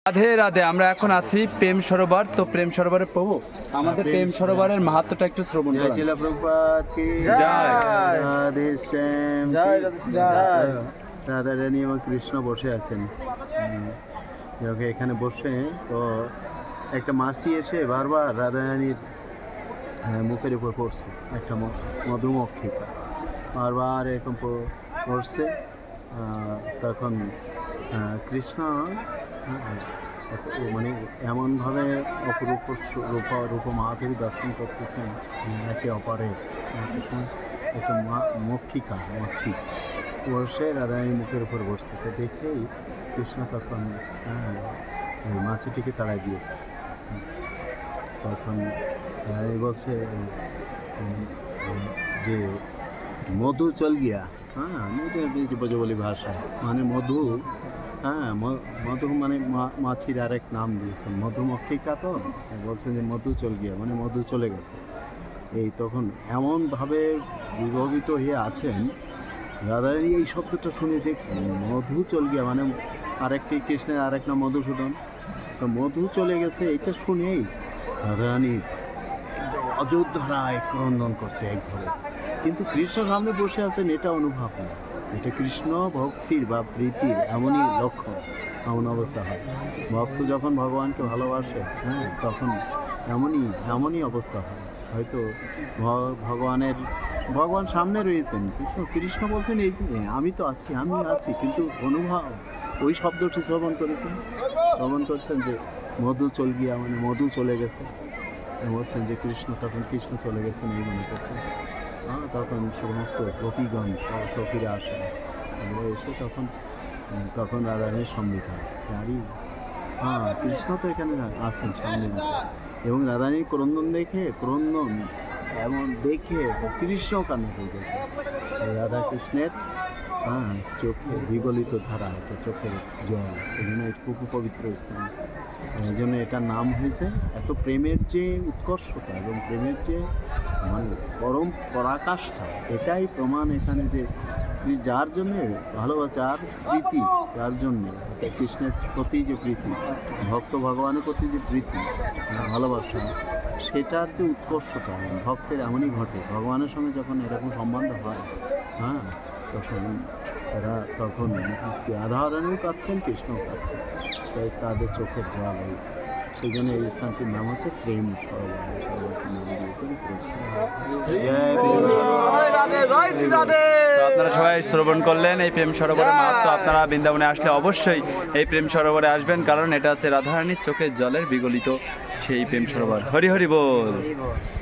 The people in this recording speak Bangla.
রাধে রাধে। আমরা এখন আছি প্রেম সরোবর। তো প্রেম সরোবরে প্রভু আমাদের প্রেম সরোবরের মাহাত্ম্যটা একটু শ্রবণ জয় করুন। শিলা প্রভুপাদ কি জয়। রাধে শ্যাম জয় কি জয়। রাধা রানী এবং কৃষ্ণ বসে আছেন। এখানে বসে তো একটা মাসি এসে বারবার রাধা রানীর মুখের উপর পড়ছে, একটা মধুমক্ষিকা বারবার এরকম পড়ছে। তখন কৃষ্ণ মানে এমনভাবে অপরূপ রূপ মাধুরী দর্শন করতেছেন একে অপরের। কৃষ্ণ একটা মক্ষিকা মাছি বসে রাধারানীর মুখের উপর বসছে, তো দেখেই কৃষ্ণ তখন ওই মাছিটিকে তাড়াই দিয়েছে। তখন বলছে যে মধু চল গিয়া, বলি ভাষা মানে মধু, মধু মানে মাছির আরেক নাম দিয়েছেন, মধুমক্ষিকা। তো বলছেন যে মধু চল গিয়া মানে মধু চলে গেছে। এই তখন এমনভাবে বিভাবিত হয়ে আছেন রাধারানী, এই শব্দটা শুনে যে মধু চল গিয়া মানে আরেকটি কৃষ্ণের আরেক নাম মধুসূদন, তো মধু চলে গেছে এটা শুনেই রাধারানী অযোধ্যায় ক্রন্দন করছে একভাবে। কিন্তু কৃষ্ণ সামনে বসে আছেন এটা অনুভব না, এটা কৃষ্ণ ভক্তির বা প্রীতির এমনই লক্ষ্য, এমন অবস্থা হয়। ভক্ত যখন ভগবানকে ভালোবাসে তখন এমনই অবস্থা হয়। হয়তো ভগবান সামনে রয়েছেন, কৃষ্ণ বলছেন এই যে আমি তো আছি, আমি আছি, কিন্তু অনুভব ওই শব্দটি শ্রবণ করছেন যে মধু চল গিয়া মানে মধু চলে গেছে। বলছেন যে কৃষ্ণ চলে গেছেন এই মনে করছেন। তখন সমস্ত গোপীগণ সখীরা আসেন, এসে তখন রাধারানীর সম্মিত হয়। কৃষ্ণ তো এখানে আছেন সামনে আছে, এবং রাধারানীর ক্রন্দন এমন দেখে কৃষ্ণ কান্না হয়ে গেছে। রাধা কৃষ্ণের চোখে বিগলিত ধারা, তো চোখের জল, এই জন্য খুব পবিত্র স্থান। এই জন্য এটার নাম হয়েছে। এত প্রেমের যে উৎকর্ষতা এবং প্রেমের যে মানে পরম পরাকাষ্ঠা, এটাই প্রমাণ এখানে যে যার জন্যে ভালোবাসার প্রীতি, যার জন্যে কৃষ্ণের প্রতি যে প্রীতি, ভক্ত ভগবানের প্রতি যে প্রীতি ভালোবাসা, সেটার যে উৎকর্ষতা ভক্তের এমনই ঘটে। ভগবানের সঙ্গে যখন এরকম সম্বন্ধ হয় তখন রাধারানীও কাঁদছেন, কৃষ্ণও কাঁদছেন, তাই তাদের চোখের জল। সেই জন্য এই স্থানটির নাম হচ্ছে প্রেম সরোবর। আপনারা সবাই শ্রবণ করলেন এই প্রেম সরোবরের মাহাত্ম্য। আপনারা বৃন্দাবনে আসলে অবশ্যই এই প্রেম সরোবরে আসবেন, কারণ এটা হচ্ছে রাধারানীর চোখের জলের বিগলিত সেই প্রেম সরোবর। হরি হরি বল।